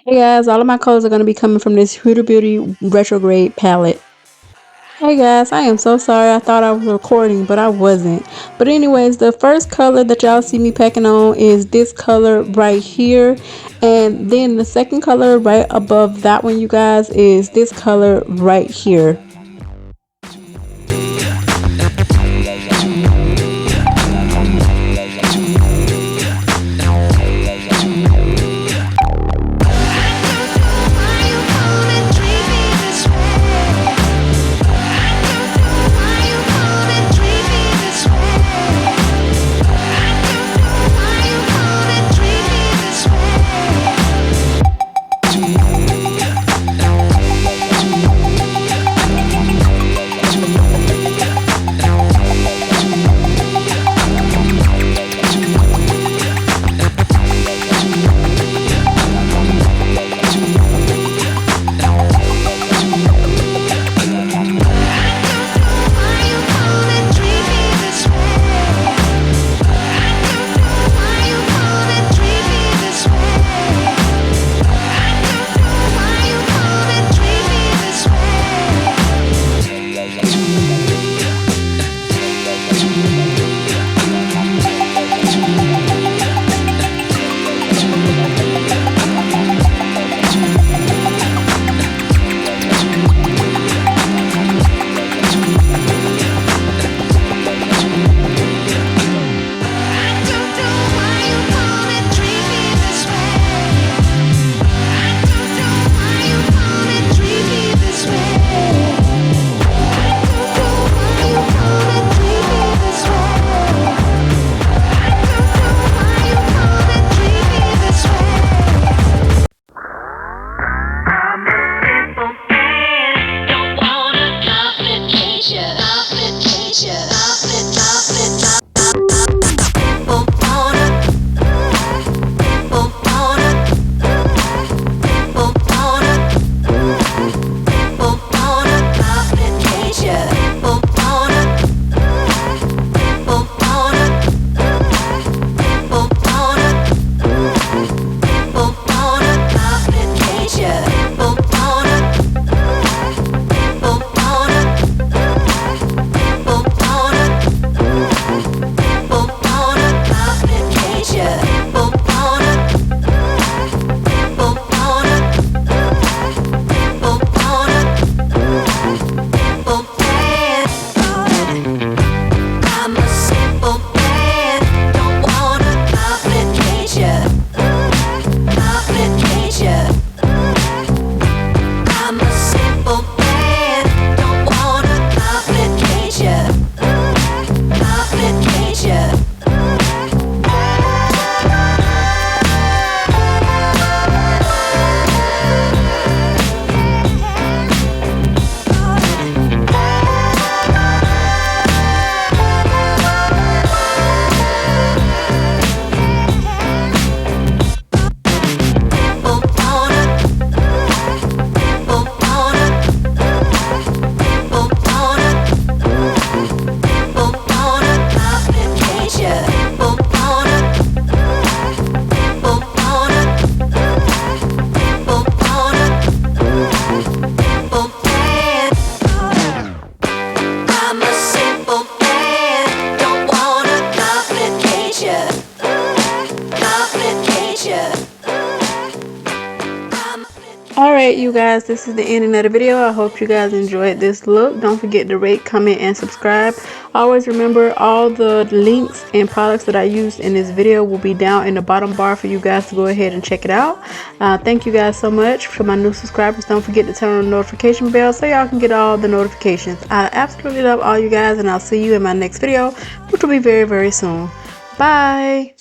Hey guys, all of my colors are going to be coming from this Huda Beauty Retrograde palette. Hey guys, I am so sorry. I thought I was recording, but I wasn't. But anyways, the first color that y'all see me packing on is this color right here. And then the second color right above that one, you guys, is this color right here. Alright you guys, this is the ending of the video. I hope you guys enjoyed this look. Don't forget to rate, comment, and subscribe. Always remember, all the links and products that I used in this video will be down in the bottom bar for you guys to go ahead and check it out. Thank you guys so much. For my new subscribers, don't forget to turn on the notification bell so y'all can get all the notifications. I absolutely love all you guys, and I'll see you in my next video, which will be very, very soon. Bye!